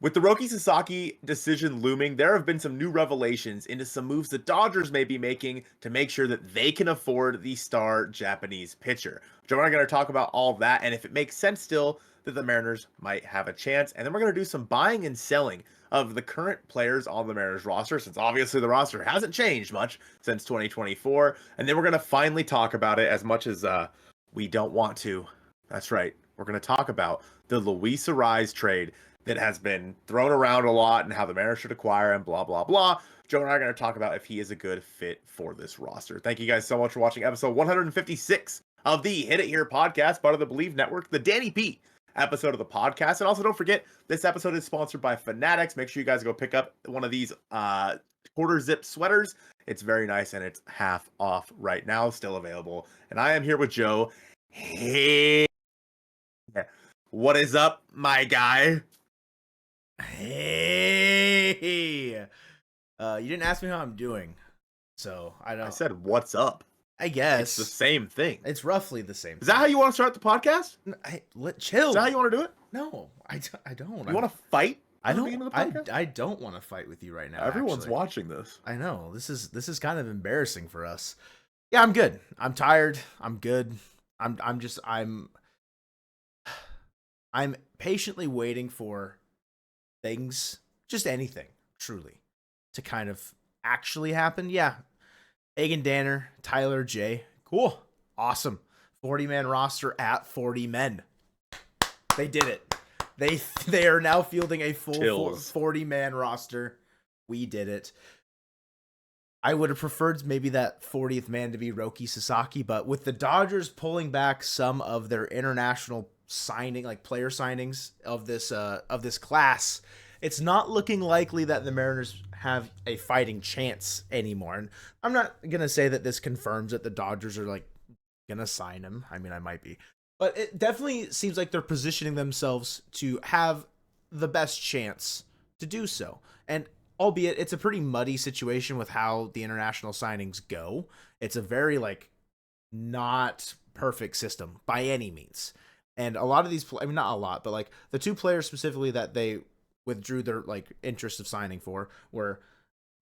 With the Roki Sasaki decision looming, there have been some new revelations into some moves the Dodgers may be making to make sure that they can afford the star Japanese pitcher. Joe and I are going to talk about all that and if it makes sense still that the Mariners might have a chance. And then we're going to do some buying and selling of the current players on the Mariners roster, since obviously the roster hasn't changed much since 2024. And then we're going to finally talk about it as much as we don't want to. That's right. We're going to talk about the Luis Arraez trade that has been thrown around a lot and how the Mariners should acquire him, blah, blah, blah. Joe and I are going to talk about if he is a good fit for this roster. Thank you guys so much for watching episode 156 of the Hit It Here podcast, part of the Bleav Network, the Danny P episode of the podcast. And also don't forget, this episode is sponsored by Fanatics. Make sure you guys go pick up one of these quarter zip sweaters. It's very nice and it's half off right now, still available. And I am here with Joe. Hey, what is up, my guy? Hey, you didn't ask me how I'm doing, so I don't. I said, "What's up?" I guess it's the same thing. It's roughly the same. Is that how you want to start the podcast? Chill. Is that how you want to do it? No, I don't. You want to fight? I don't. I don't want to fight with you right now. Everyone's watching this. I know this is kind of embarrassing for us. Yeah, I'm good. I'm tired. I'm good. I'm patiently waiting for things, just anything, truly, to kind of actually happen. Yeah. Egan Danner, Tyler J. Cool. Awesome. 40-man roster at 40 men. They did it. They are now fielding a full 40-man roster. We did it. I would have preferred maybe that 40th man to be Roki Sasaki, but with the Dodgers pulling back some of their international signing, like player signings of this class, it's not looking likely that the Mariners have a fighting chance anymore. And I'm not gonna say that this confirms that the Dodgers are like gonna sign him. I mean, I might be, but it definitely seems like they're positioning themselves to have the best chance to do so. And albeit it's a pretty muddy situation with how the international signings go, it's a very like not perfect system by any means. And a lot of these, I mean, not a lot, but like the two players specifically that they withdrew their like interest of signing for were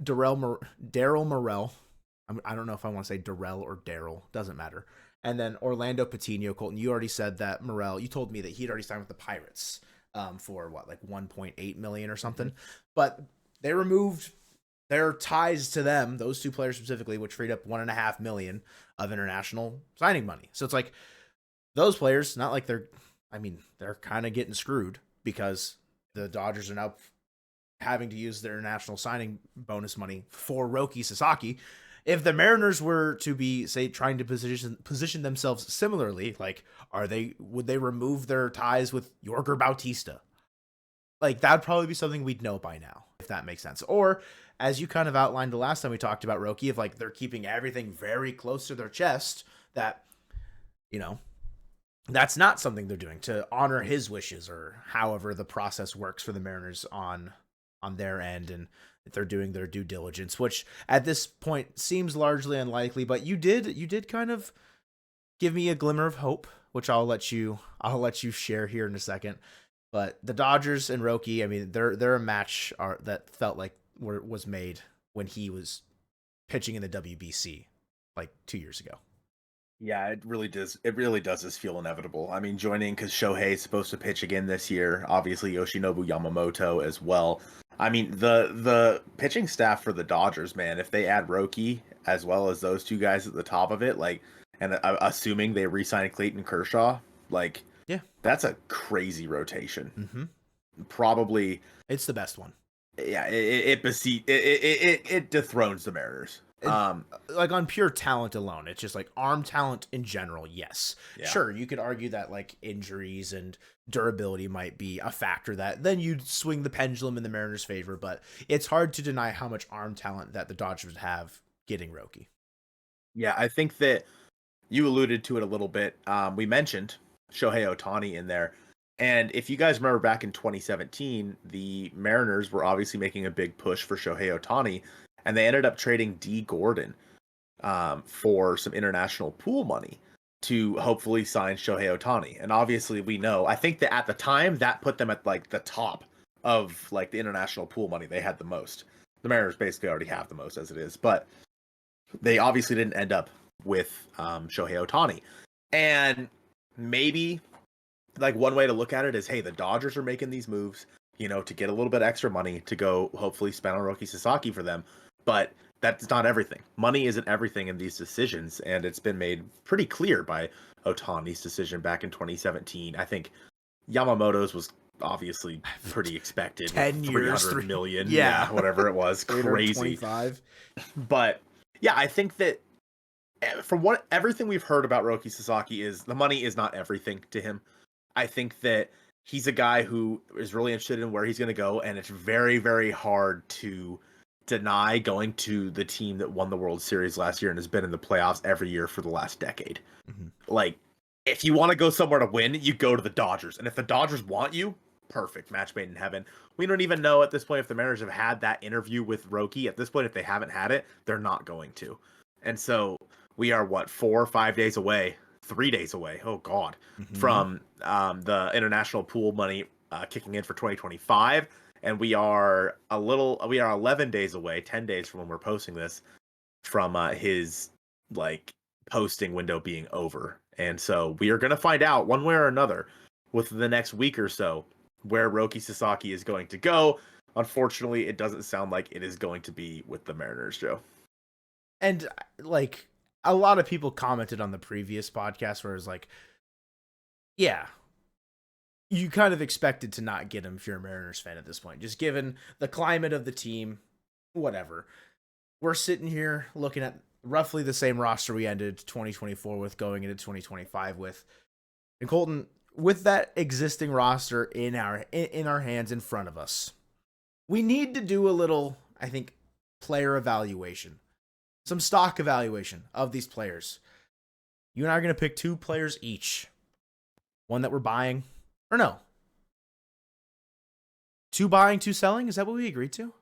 Daryl Morrell. I don't know if I want to say Darrell or Daryl, doesn't matter. And then Orlando Patino. Colton, you already said that Morrell, you told me that he'd already signed with the Pirates for what, like 1.8 million or something. But they removed their ties to them, those two players specifically, which freed up 1.5 million of international signing money. So it's like, those players, not like they're kind of getting screwed because the Dodgers are now having to use their international signing bonus money for Roki Sasaki. If the Mariners were to be, say, trying to position themselves similarly, like, would they remove their ties with Yorger Bautista? Like, that'd probably be something we'd know by now, if that makes sense. Or, as you kind of outlined the last time we talked about Roki, if like they're keeping everything very close to their chest, that, you know, that's not something they're doing to honor his wishes, or however the process works for the Mariners on their end, and if they're doing their due diligence, which at this point seems largely unlikely. But you did kind of give me a glimmer of hope, which I'll let you share here in a second. But the Dodgers and Roki, I mean, they're a match that felt like was made when he was pitching in the WBC like 2 years ago. Yeah, it really does. It really does just feel inevitable. I mean, joining because Shohei is supposed to pitch again this year. Obviously, Yoshinobu Yamamoto as well. I mean, the pitching staff for the Dodgers, man, if they add Roki as well as those two guys at the top of it, like, and assuming they re-sign Clayton Kershaw, like, yeah, that's a crazy rotation. Mm-hmm. Probably, it's the best one. Yeah, it dethrones the Mariners. Like on pure talent alone, it's just like arm talent in general. Yes, yeah. Sure, you could argue that like injuries and durability might be a factor that then you'd swing the pendulum in the Mariners' favor, but it's hard to deny how much arm talent that the Dodgers have getting Roki. Yeah, I think that you alluded to it a little bit. We mentioned Shohei Ohtani in there, and if you guys remember back in 2017, the Mariners were obviously making a big push for Shohei Ohtani. And they ended up trading D. Gordon for some international pool money to hopefully sign Shohei Ohtani. And obviously we know, I think that at the time that put them at like the top of like the international pool money, they had the most. The Mariners basically already have the most as it is, but they obviously didn't end up with Shohei Ohtani. And maybe like one way to look at it is, hey, the Dodgers are making these moves, to get a little bit extra money to go hopefully spend on Roki Sasaki for them. But that's not everything. Money isn't everything in these decisions, and it's been made pretty clear by Ohtani's decision back in 2017. I think Yamamoto's was obviously pretty expected. 10 years, 300 million. Yeah. Whatever it was. Crazy. 25. But yeah, I think that from what everything we've heard about Roki Sasaki is the money is not everything to him. I think that he's a guy who is really interested in where he's going to go, and it's very, very hard to deny going to the team that won the World Series last year and has been in the playoffs every year for the last decade. Mm-hmm. Like, if you want to go somewhere to win, you go to the Dodgers. And if the Dodgers want you, perfect. Match made in heaven. We don't even know at this point if the Mariners have had that interview with Roki. At this point, if they haven't had it, they're not going to. And so we are, 4 or 5 days away, 3 days away, oh God, from the international pool money kicking in for 2025. And we are 11 days away, 10 days from when we're posting this, from his posting window being over. And so we are going to find out one way or another within the next week or so where Roki Sasaki is going to go. Unfortunately, it doesn't sound like it is going to be with the Mariners, Joe. And a lot of people commented on the previous podcast where it was like, yeah, you kind of expected to not get him if you're a Mariners fan at this point, just given the climate of the team, whatever. We're sitting here looking at roughly the same roster we ended 2024 with going into 2025 with. And Colton, with that existing roster in our hands in front of us, we need to do a little, I think, player evaluation. Some stock evaluation of these players. You and I are going to pick 2 players each. One that we're buying, or no? 2 buying, 2 selling? Is that what we agreed to?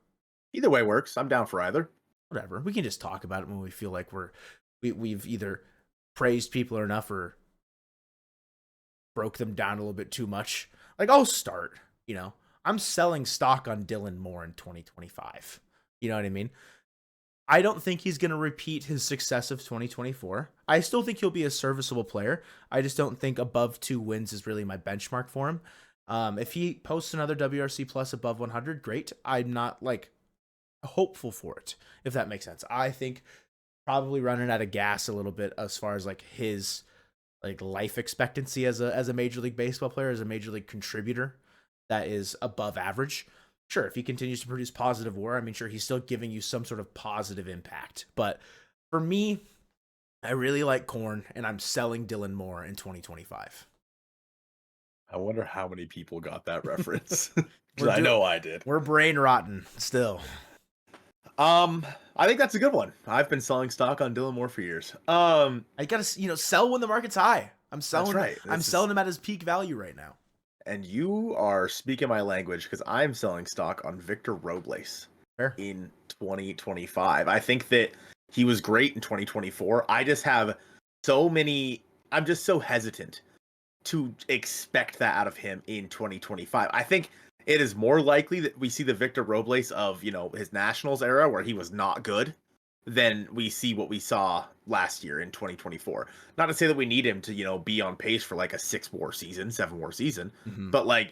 Either way works. I'm down for either. Whatever. We can just talk about it when we feel like we've either praised people enough or broke them down a little bit too much. I'll start, I'm selling stock on Dylan Moore in 2025. You know what I mean? I don't think he's going to repeat his success of 2024. I still think he'll be a serviceable player. I just don't think above 2 wins is really my benchmark for him. If he posts another WRC plus above 100, great. I'm not hopeful for it, if that makes sense. I think probably running out of gas a little bit as far as his life expectancy as a Major League Baseball player, as a Major League contributor that is above average. Sure, if he continues to produce positive WAR, sure, he's still giving you some sort of positive impact. But for me, I really like Korn, and I'm selling Dylan Moore in 2025. I wonder how many people got that reference. I know I did. We're brain rotten still. I think that's a good one. I've been selling stock on Dylan Moore for years. I gotta, sell when the market's high. I'm selling. That's right. I'm selling him at his peak value right now. And you are speaking my language because I'm selling stock on Victor Robles in 2025. I think that he was great in 2024. I just have I'm just so hesitant to expect that out of him in 2025. I think it is more likely that we see the Victor Robles of, his Nationals era where he was not good than we see what we saw last year in 2024. Not to say that we need him to, be on pace for a 6-WAR season, 7-WAR season. Mm-hmm. But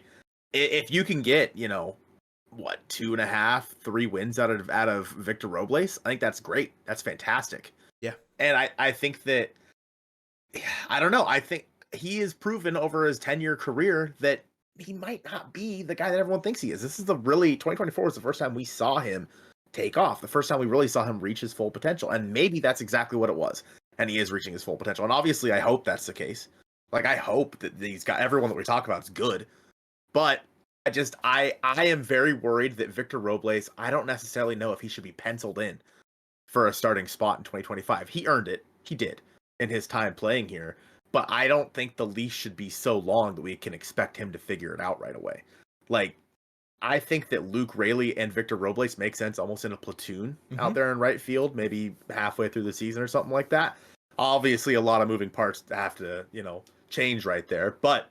if you can get, 2.5, 3 wins out of Victor Robles, I think that's great. That's fantastic. Yeah. And I think that, I don't know. I think he has proven over his 10-year career that he might not be the guy that everyone thinks he is. 2024 was the first time we saw him take off, the first time we really saw him reach his full potential, and maybe that's exactly what it was, and he is reaching his full potential. And obviously I hope that's the case. I hope that these guys, everyone that we talk about, is good, but I am very worried that Victor Robles, I don't necessarily know if he should be penciled in for a starting spot in 2025. He earned it, he did, in his time playing here, but I don't think the leash should be so long that we can expect him to figure it out right away. I think that Luke Raley and Victor Robles make sense almost in a platoon out there in right field, maybe halfway through the season or something like that. Obviously, a lot of moving parts have to, change right there. But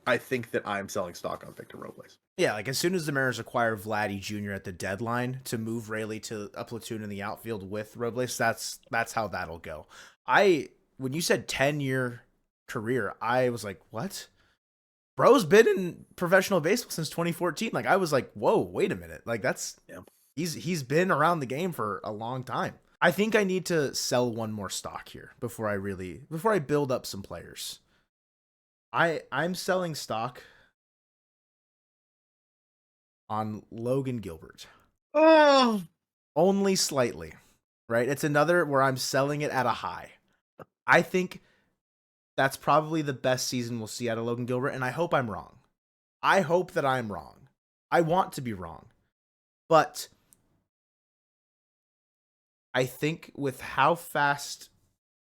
I think that I'm selling stock on Victor Robles. Yeah, like as soon as the Mariners acquire Vladdy Jr. at the deadline to move Rayleigh to a platoon in the outfield with Robles, that's how that'll go. When you said 10-year career, I was like, what? Bro's been in professional baseball since 2014. Like I was like, whoa, wait a minute. Like Yeah. he's been around the game for a long time. I think I need to sell one more stock here before I build up some players. I'm selling stock on Logan Gilbert. Oh, Only slightly, right? It's another where I'm selling it at a high. I think that's probably the best season we'll see out of Logan Gilbert, and I hope I'm wrong. I hope that I'm wrong. I want to be wrong. But I think with how fast,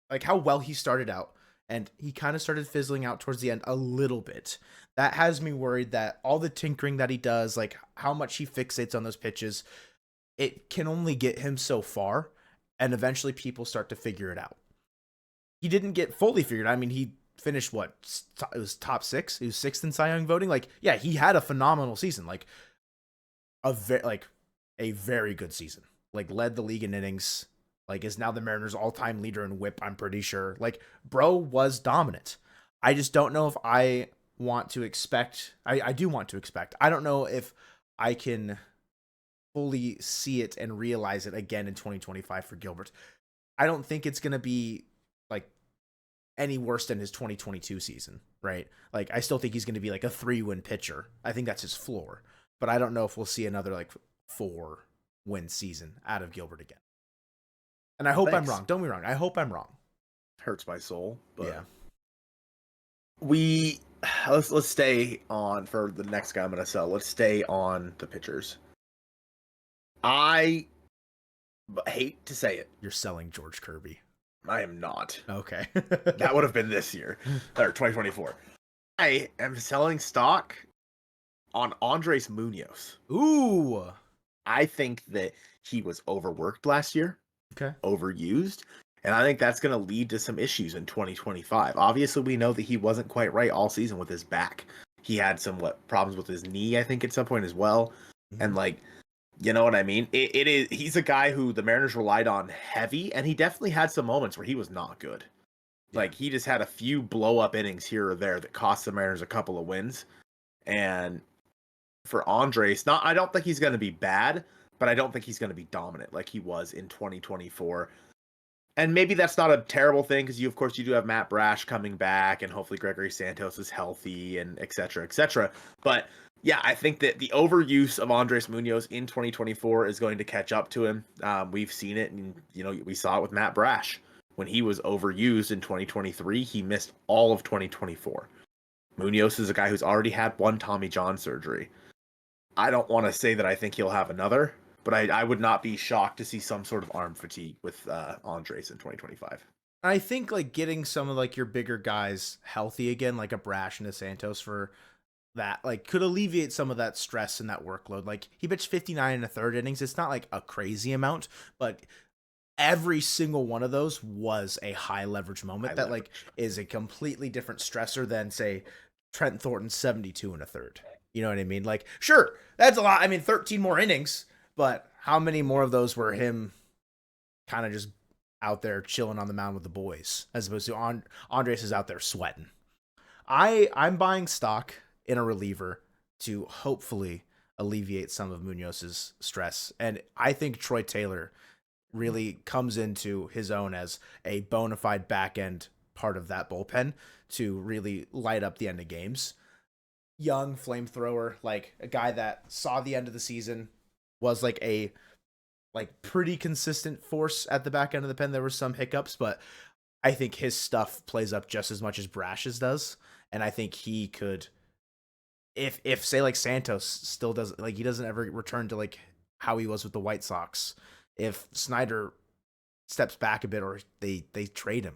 like how well he started out, and he kind of started fizzling out towards the end a little bit, that has me worried that all the tinkering that he does, like how much he fixates on those pitches, it can only get him so far, and eventually people start to figure it out. He didn't get fully figured out. I mean, he finished what? It was top 6. He was 6th in Cy Young voting. Like, yeah, he had a phenomenal season. Like a very good season. Like led the league in innings. Like is now the Mariners' all-time leader in WHIP. I'm pretty sure. Like, bro was dominant. I just don't know if I want to expect. I do want to expect. I don't know if I can fully see it and realize it again in 2025 for Gilbert. I don't think it's gonna be like any worse than his 2022 season, right? Like I still think he's going to be like a 3-win pitcher. I think that's his floor, but I don't know if we'll see another like 4-win season out of Gilbert again. And I hope I'm wrong. Don't be wrong. I hope I'm wrong. hurts my soul. But Yeah. let's stay on for the next guy I'm gonna sell. Let's stay on the pitchers. I hate to say it. You're selling George Kirby. I am not. Okay. That would have been this year or 2024. I am selling stock on Andres Munoz. Ooh. I think that he was overworked last year, Okay. overused, and I think that's going to lead to some issues in 2025. Obviously, we know that he wasn't quite right all season with his back. He had some problems with his knee, I think, at some point as well. And like, you know what I mean? He's a guy who the Mariners relied on heavy, and he definitely had some moments where he was not good. Yeah. Like he just had a few blow up innings here or there that cost the Mariners a couple of wins. And for Andres, I don't think he's going to be bad, but I don't think he's going to be dominant like he was in 2024. And maybe that's not a terrible thing because of course, you do have Matt Brash coming back, and hopefully Gregory Santos is healthy, and et cetera, et cetera. But yeah, I think that the overuse of Andres Munoz in 2024 is going to catch up to him. We've seen it, and we saw it with Matt Brash. When he was overused in 2023, he missed all of 2024. Munoz is a guy who's already had one Tommy John surgery. I don't want to say that I think he'll have another, but I would not be shocked to see some sort of arm fatigue with Andres in 2025. I think like getting some of like your bigger guys healthy again, like a Brash and a Santos for that, like could alleviate some of that stress and that workload. Like he pitched 59 in a third innings. It's not like a crazy amount, but every single one of those was a high leverage moment like is a completely different stressor than say Trent Thornton's 72 in a third. You know what I mean? Like, sure, that's a lot. I mean, 13 more innings, but how many more of those were him kind of just out there chilling on the mound with the boys as opposed to Andres is out there sweating? I'm buying stock in a reliever to hopefully alleviate some of Munoz's stress. And I think Troy Taylor really comes into his own as a bona fide back end part of that bullpen to really light up the end of games. Young flamethrower, like a guy that saw the end of the season, was like a pretty consistent force at the back end of the pen. There were some hiccups, but I think his stuff plays up just as much as Brash's does. And I think he could, if say like Santos still doesn't, like he doesn't ever return to like how he was with the White Sox, if Snyder steps back a bit or they trade him,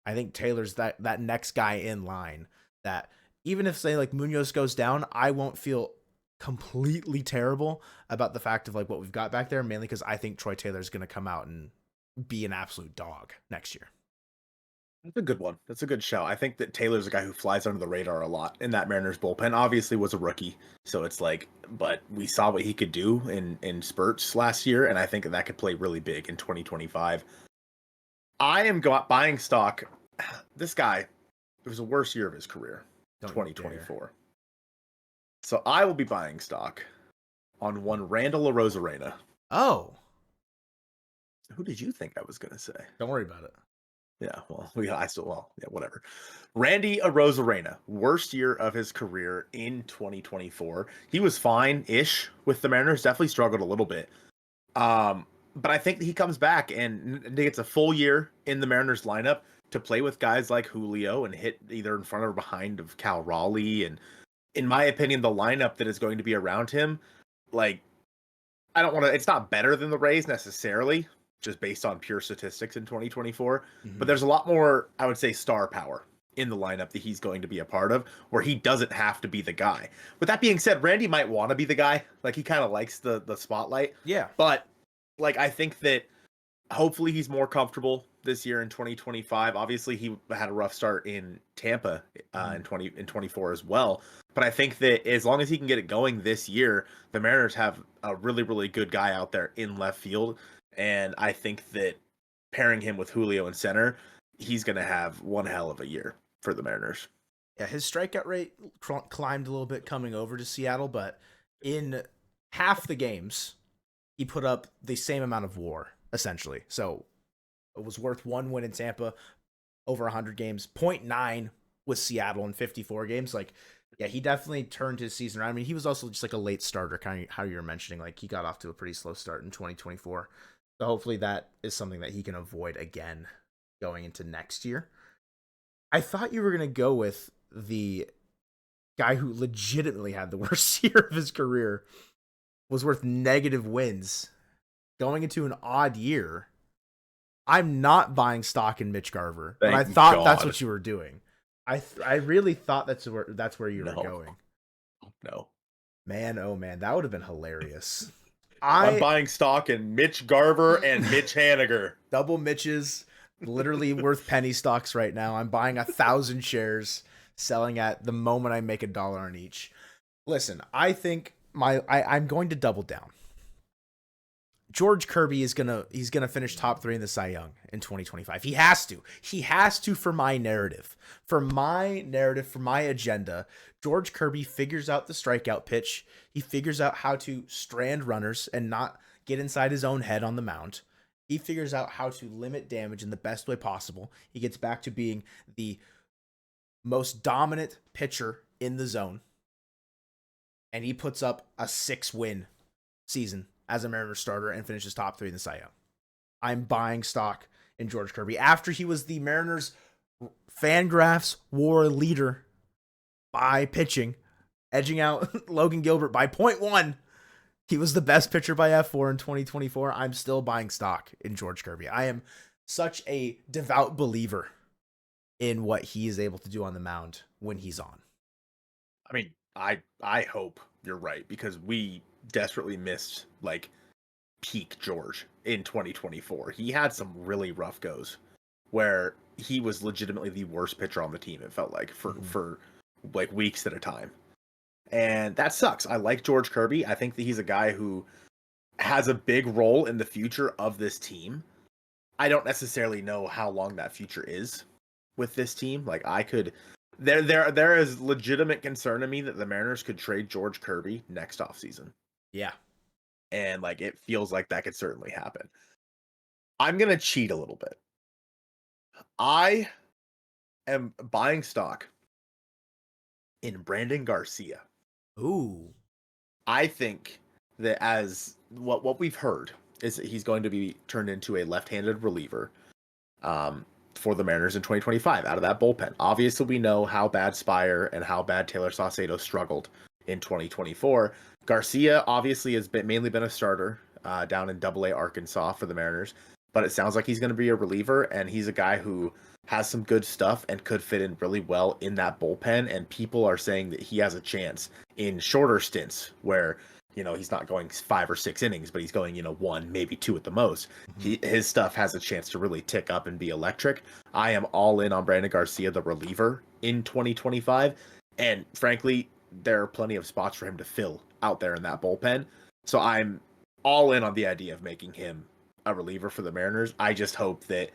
I think Taylor's that next guy in line that even if say like Munoz goes down, I won't feel completely terrible about the fact of like what we've got back there, mainly because I think Troy Taylor is going to come out and be an absolute dog next year. That's a good one. That's a good show. I think that Taylor's a guy who flies under the radar a lot in that Mariners bullpen. Obviously, was a rookie, so it's like, but we saw what he could do in spurts last year, and I think that could play really big in 2025. I am buying stock. This guy, it was the worst year of his career, Don't you 2024. So I will be buying stock on one Randall Arozarena. Oh, Who did you think I was going to say? don't worry about it. Yeah, whatever. Randy Arozarena, worst year of his career in 2024. He was fine-ish with the Mariners, definitely struggled a little bit. But I think he comes back and gets a full year in the Mariners lineup to play with guys like Julio and hit either in front or behind of Cal Raleigh. And in my opinion, the lineup that is going to be around him, like, I don't want to, it's not better than the Rays necessarily, just based on pure statistics in 2024. But there's a lot more, I would say, star power in the lineup that he's going to be a part of, where he doesn't have to be the guy. With that being said, Randy might want to be the guy. Like, he kind of likes the spotlight. Yeah. But, like, I think that hopefully he's more comfortable this year in 2025. Obviously, he had a rough start in Tampa in 24 as well. But I think that as long as he can get it going this year, the Mariners have a really, really good guy out there in left field. And I think that pairing him with Julio in center, he's going to have one hell of a year for the Mariners. Yeah, his strikeout rate climbed a little bit coming over to Seattle, but in half the games, he put up the same amount of WAR, essentially. So it was worth one win in Tampa, over 100 games, 0.9 with Seattle in 54 games. Like, yeah, he definitely turned his season around. I mean, he was also just like a late starter, kind of how you were mentioning. Like, he got off to a pretty slow start in 2024. So hopefully that is something that he can avoid again going into next year. I thought you were going to go with the guy who legitimately had the worst year of his career, was worth negative wins going into an odd year. I'm not buying stock in Mitch Garver, but I thought that's what you were doing. I really thought that's where you were going. No. Man, oh man, that would have been hilarious. I'm buying stock in Mitch Garver and Mitch Haniger. Double Mitches, literally worth penny stocks right now. I'm buying 1,000 shares, selling at the moment I make $1 on each. Listen, I think I'm going to double down. George Kirby is he's gonna finish top 3 in the Cy Young in 2025. He has to. He has to for my narrative. For my agenda. George Kirby figures out the strikeout pitch. He figures out how to strand runners and not get inside his own head on the mound. He figures out how to limit damage in the best way possible. He gets back to being the most dominant pitcher in the zone. And he puts up a 6-win season as a Mariners starter and finishes top 3 in the Cy Young. I'm buying stock in George Kirby after he was the Mariners Fangraphs WAR leader by pitching, edging out Logan Gilbert by 0.1. He was the best pitcher by F4 in 2024. I'm still buying stock in George Kirby. I am such a devout believer in what he is able to do on the mound when he's on. I mean, I hope you're right, because we desperately missed like peak George in 2024. He had some really rough goes where he was legitimately the worst pitcher on the team, it felt like, for like weeks at a time. And that sucks. I like George Kirby. I think that he's a guy who has a big role in the future of this team. I don't necessarily know how long that future is with this team. Like, there is legitimate concern to me that the Mariners could trade George Kirby next offseason. Yeah. And like, it feels like that could certainly happen. I'm going to cheat a little bit. I am buying stock in Brandon Garcia. Ooh. I think that as what we've heard is that he's going to be turned into a left-handed reliever for the Mariners in 2025 out of that bullpen. Obviously, we know how bad Spire and how bad Taylor Saucedo struggled in 2024. Garcia obviously has mainly been a starter down in Double-A Arkansas for the Mariners, but it sounds like he's going to be a reliever, and he's a guy who has some good stuff and could fit in really well in that bullpen, and people are saying that he has a chance in shorter stints where, he's not going 5 or 6 innings, but he's going, 1, maybe 2 at the most. His stuff has a chance to really tick up and be electric. I am all in on Brandon Garcia, the reliever, in 2025. And frankly, there are plenty of spots for him to fill out there in that bullpen. So I'm all in on the idea of making him a reliever for the Mariners. I just hope that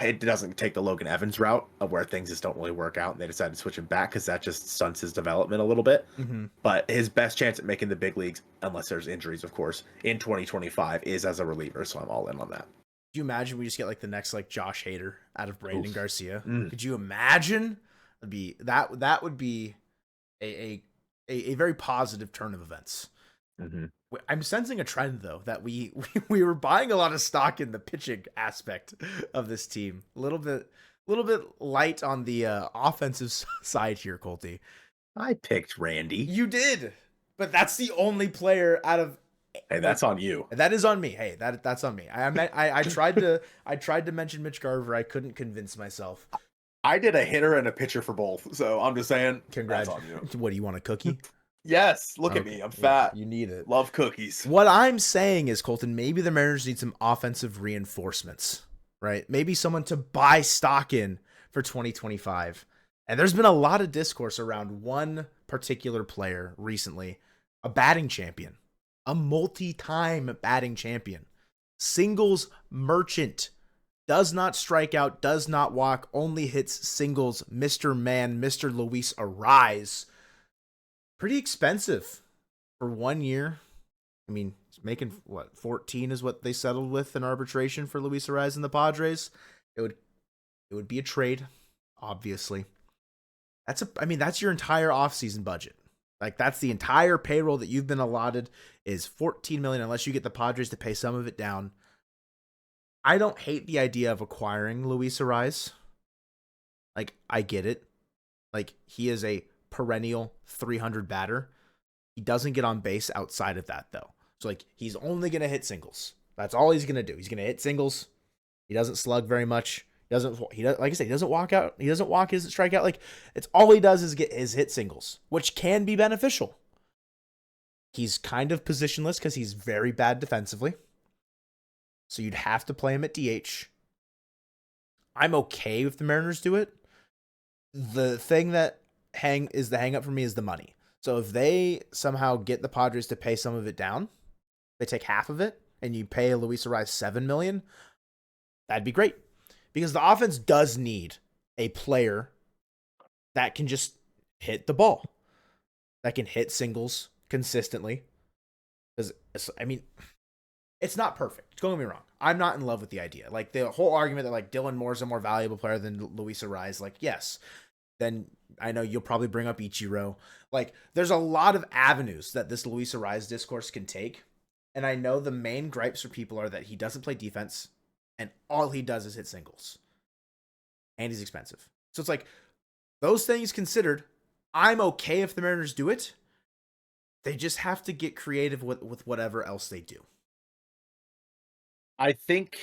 it doesn't take the Logan Evans route of where things just don't really work out and they decide to switch him back, because that just stunts his development a little bit. But his best chance at making the big leagues, unless there's injuries, of course, in 2025 is as a reliever. So I'm all in on that. Could you imagine we just get like the next like Josh Hader out of Brandon Garcia? Could you imagine? That would be a very positive turn of events. I'm sensing a trend though that we were buying a lot of stock in the pitching aspect of this team. A little bit light on the offensive side here, Colty. I picked Randy. You did, but that's the only player out of. Hey, that's on you. That is on me. Hey, that's on me. I tried to mention Mitch Garver. I couldn't convince myself. I did a hitter and a pitcher for both, so I'm just saying. Congrats. That's on you. What, do you want a cookie? Yes, look at me. I'm fat. You need it. Love cookies. What I'm saying is, Colton, maybe the Mariners need some offensive reinforcements, right? Maybe someone to buy stock in for 2025. And there's been a lot of discourse around one particular player recently, a batting champion, a multi-time batting champion, singles merchant, does not strike out, does not walk, only hits singles, Mr. Man, Mr. Luis Arraez. Pretty expensive for 1 year. I mean, he's making 14 is what they settled with in arbitration for Luis Arraez and the Padres. It would be a trade, obviously. That's your entire offseason budget. Like, that's the entire payroll that you've been allotted is $14 million, unless you get the Padres to pay some of it down. I don't hate the idea of acquiring Luis Arraez. Like, I get it. Like, he is a perennial 300 batter. He doesn't get on base outside of that, though. So, like, he's only going to hit singles. That's all he's going to do. He's going to hit singles. He doesn't slug very much. He does, like I said, he doesn't walk out. He doesn't walk, he doesn't strike out. Like, it's all he does is hit singles, which can be beneficial. He's kind of positionless because he's very bad defensively. So you'd have to play him at DH. I'm okay if the Mariners do it. The thing that is the hang up for me is the money. So if they somehow get the Padres to pay some of it down, they take half of it, and you pay Luis Arraez $7 million, that'd be great. Because the offense does need a player that can just hit the ball, that can hit singles consistently. Because, I mean, it's not perfect. Don't get me wrong. I'm not in love with the idea. Like, the whole argument that, like, Dylan Moore's a more valuable player than Luis Arraez, like, yes. Then I know you'll probably bring up Ichiro. Like, there's a lot of avenues that this Luis Arraez discourse can take. And I know the main gripes for people are that he doesn't play defense, and all he does is hit singles. And he's expensive. So it's like, those things considered, I'm okay if the Mariners do it. They just have to get creative with whatever else they do. I think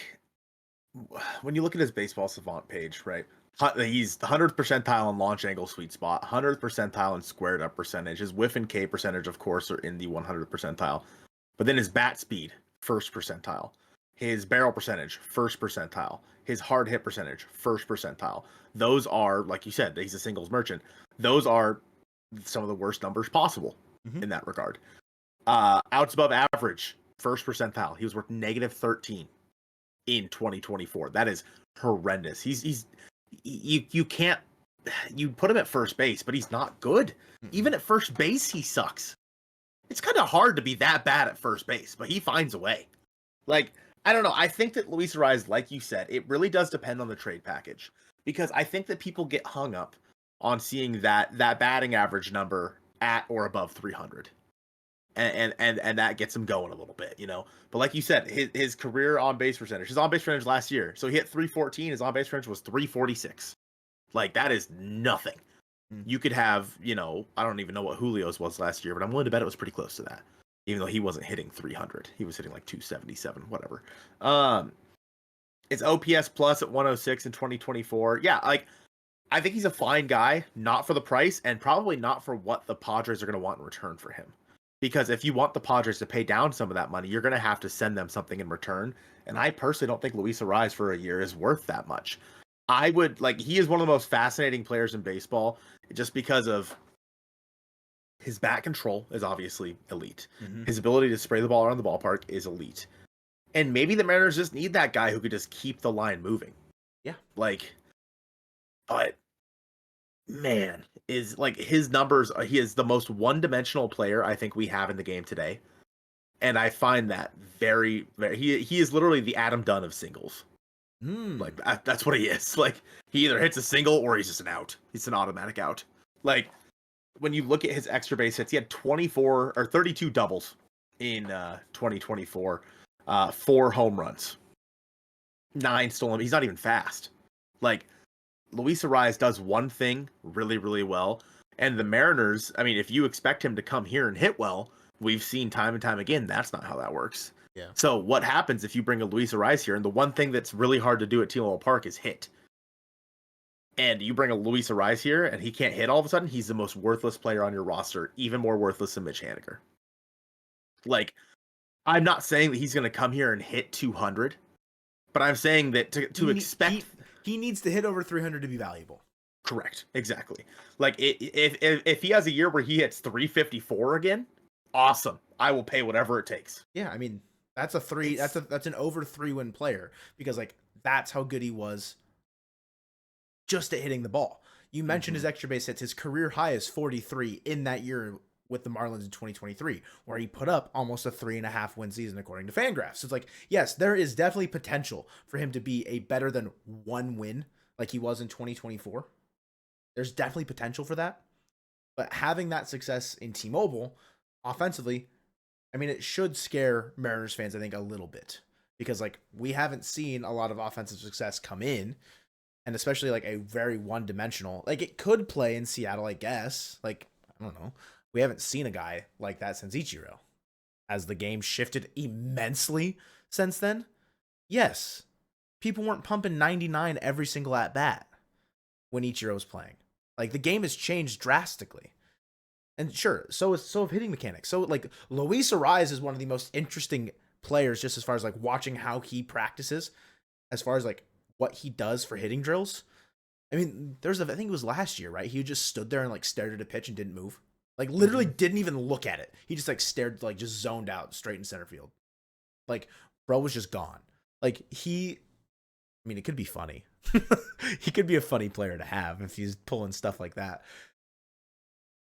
when you look at his baseball savant page, right? He's the 100th percentile in launch angle sweet spot, 100th percentile in squared up percentage. His whiff and K percentage, of course, are in the 100th percentile. But then his bat speed, first percentile. His barrel percentage, first percentile. His hard hit percentage, first percentile. Those are, like you said, he's a singles merchant. Those are some of the worst numbers possible in that regard. Outs above average, first percentile. He was worth -13 in 2024. That is horrendous. You can't, you put him at first base, but he's not good. Even at first base, he sucks. It's kind of hard to be that bad at first base, but he finds a way. Like, I don't know. I think that Luis Arraez, like you said, it really does depend on the trade package, because I think that people get hung up on seeing that batting average number at or above 300. And that gets him going a little bit, you know. But like you said, his career on base percentage, his on base percentage last year, so he hit 314. His on base percentage was 346. Like, that is nothing. You could have, you know, I don't even know what Julio's was last year, but I'm willing to bet it was pretty close to that. Even though he wasn't hitting 300, he was hitting like 277, whatever. It's OPS plus at 106 in 2024. Yeah, like, I think he's a fine guy, not for the price, and probably not for what the Padres are going to want in return for him. Because if you want the Padres to pay down some of that money, you're going to have to send them something in return. And I personally don't think Luis Arraez for a year is worth that much. I would like, he is one of the most fascinating players in baseball just because of his bat control is obviously elite. Mm-hmm. His ability to spray the ball around the ballpark is elite. And maybe the Mariners just need that guy who could just keep the line moving. Yeah. Like, but man, is like his numbers, he is the most one-dimensional player I think we have in the game today. And I find that very, very, he is literally the Adam Dunn of singles. Like that's what he is. Like he either hits a single or he's just an out. He's an automatic out. Like when you look at his extra base hits, he had 24 or 32 doubles in 2024, 4 home runs, 9 stolen. He's not even fast. Like Luis Arraez does one thing really, really well, and the Mariners. I mean, if you expect him to come here and hit well, we've seen time and time again that's not how that works. Yeah. So what happens if you bring a Luis Arraez here, and the one thing that's really hard to do at T-Mobile Park is hit? And you bring a Luis Arraez here, and he can't hit all of a sudden, he's the most worthless player on your roster, even more worthless than Mitch Haniger. Like, I'm not saying that he's going to come here and hit 200, but I'm saying that to expect... He needs to hit over 300 to be valuable. Correct. Exactly. Like, if he has a year where he hits 354 again, awesome. I will pay whatever it takes. Yeah, I mean, that's an over 3-win player because, like, that's how good he was just at hitting the ball. You mentioned his extra base hits. His career high is 43 in that year with the Marlins in 2023, where he put up almost a 3.5 win season according to Fangraphs. So it's like, yes, there is definitely potential for him to be a better than 1 win like he was in 2024. There's definitely potential for that. But having that success in T-Mobile offensively, I mean, it should scare Mariners fans, I think, a little bit. Because, like, we haven't seen a lot of offensive success come in. And especially, like, a very one-dimensional. Like, it could play in Seattle, I guess. Like, I don't know. We haven't seen a guy like that since Ichiro. Has the game shifted immensely since then? Yes. People weren't pumping 99 every single at-bat when Ichiro was playing. Like, the game has changed drastically. And sure, so have hitting mechanics. So, like, Luis Arraez is one of the most interesting players just as far as, like, watching how he practices, as far as, like, what he does for hitting drills. I mean, I think it was last year, right? He just stood there and, like, stared at a pitch and didn't move. Like, literally didn't even look at it. He just, like, stared, like, just zoned out straight in center field. Like, bro was just gone. Like, I mean, it could be funny. He could be a funny player to have if he's pulling stuff like that.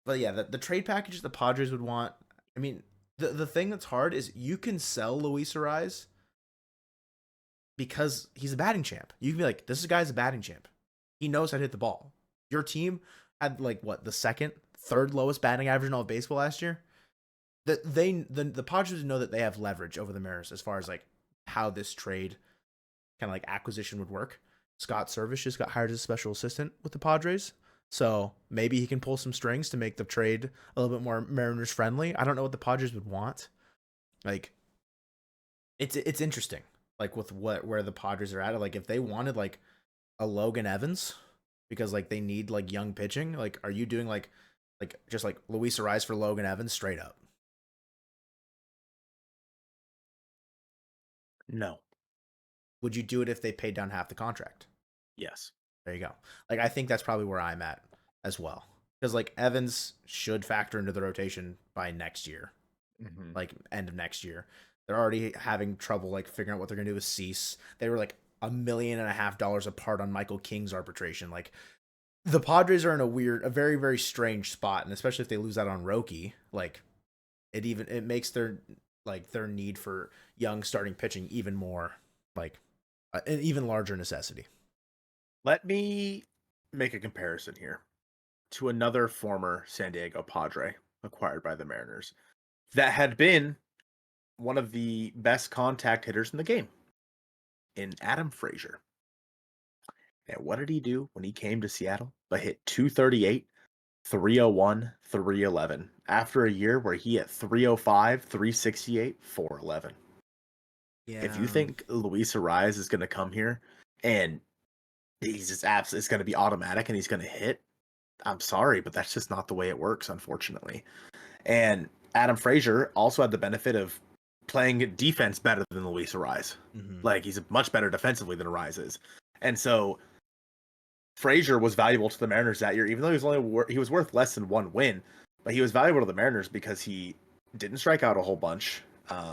But yeah, the trade packages the Padres would want. I mean, the thing that's hard is you can sell Luis Arraez because he's a batting champ. You can be like, this guy's a batting champ. He knows how to hit the ball. Your team had, like, what, the third lowest batting average in all of baseball last year. The Padres know that they have leverage over the Mariners as far as, like, how this trade kind of, like, acquisition would work. Scott Service just got hired as a special assistant with the Padres. So maybe he can pull some strings to make the trade a little bit more Mariners friendly. I don't know what the Padres would want. Like, it's interesting. Like, with where the Padres are at. Like, if they wanted, like, a Logan Evans because, like, they need, like, young pitching. Like, are you doing like just like Luis Arraez for Logan Evans straight up? No. Would you do it if they paid down half the contract? Yes. There you go. Like, I think that's probably where I'm at as well. Because, like, Evans should factor into the rotation by next year. Like, end of next year. They're already having trouble, like, figuring out what they're going to do with Cease. They were, like, $1.5 million apart on Michael King's arbitration. Like, the Padres are in a very, very strange spot. And especially if they lose out on Roki, like, it makes their need for young starting pitching even more, like, an even larger necessity. Let me make a comparison here to another former San Diego Padre acquired by the Mariners that had been one of the best contact hitters in the game, in Adam Frazier. And what did he do when he came to Seattle? But hit 238, 301, 311 after a year where he hit 305, 368, 411. Yeah. If you think Luis Arraez is going to come here and he's just it's going to be automatic and he's going to hit, I'm sorry, but that's just not the way it works, unfortunately. And Adam Frazier also had the benefit of playing defense better than Luis Arraez. Mm-hmm. Like, he's much better defensively than Arraez is. And so Frazier was valuable to the Mariners that year, even though he was worth less than one win, but he was valuable to the Mariners because he didn't strike out a whole bunch,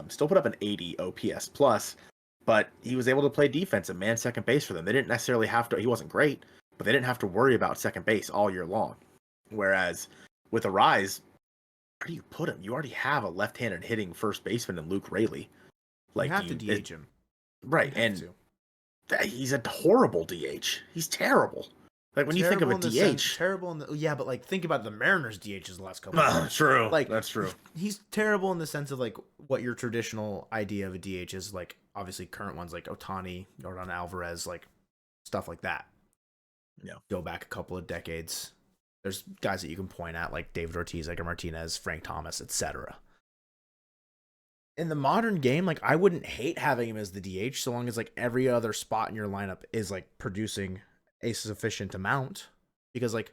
still put up an 80 OPS plus, but he was able to play defense and man second base for them. They didn't necessarily have to, he wasn't great, but they didn't have to worry about second base all year long. Whereas with Arraez, where do you put him? You already have a left-handed hitting first baseman in Luke Raley. Like, you have to DH him. Right, and he's a horrible DH. He's terrible. Like, when you think of a DH. Terrible in the, yeah, but like, think about the Mariners DHs the last couple of years. True. Like, that's true. He's terrible in the sense of like what your traditional idea of a DH is, like obviously current ones like Ohtani, Yordan Alvarez, like stuff like that. Yeah. Go back a couple of decades. There's guys that you can point at like David Ortiz, Edgar Martinez, Frank Thomas, etc. In the modern game, like, I wouldn't hate having him as the DH so long as like every other spot in your lineup is like producing a sufficient amount, because like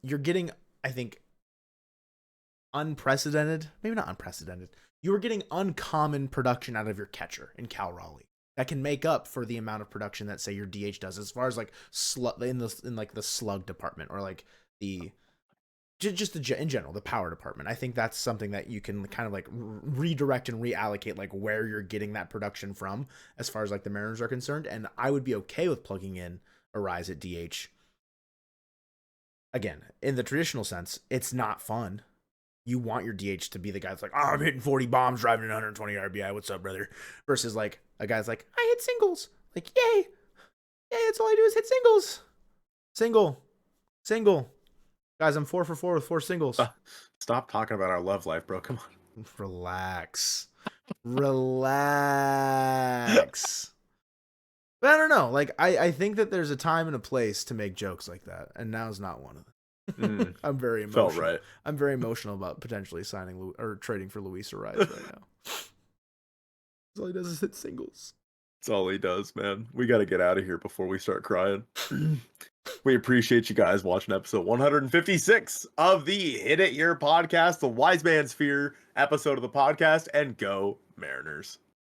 you're getting, I think, unprecedented, maybe not unprecedented, you were getting uncommon production out of your catcher in Cal Raleigh that can make up for the amount of production that say your DH does, as far as like in like the slug department, or like the in general, the power department. I think that's something that you can kind of like redirect and reallocate, like where you're getting that production from as far as like the Mariners are concerned. And I would be okay with plugging in Arraez at DH. Again, in the traditional sense, it's not fun. You want your DH to be the guy that's like, oh, I'm hitting 40 bombs, driving in 120 RBI. What's up, brother? Versus like a guy's like, I hit singles. Like, yay. Yay, that's all I do is hit singles. Single. Guys, I'm 4 for 4 with 4 singles. Stop talking about our love life, bro. Come on. Relax. But I don't know. Like, I think that there's a time and a place to make jokes like that, and now's not one of them. I'm very emotional. Felt right. I'm very emotional about potentially signing or trading for Luis Arraez right now. All he does is hit singles. That's all he does, man. We got to get out of here before we start crying. We appreciate you guys watching episode 156 of the Hit It Your podcast, the Wise Man's Fear episode of the podcast, and go Mariners.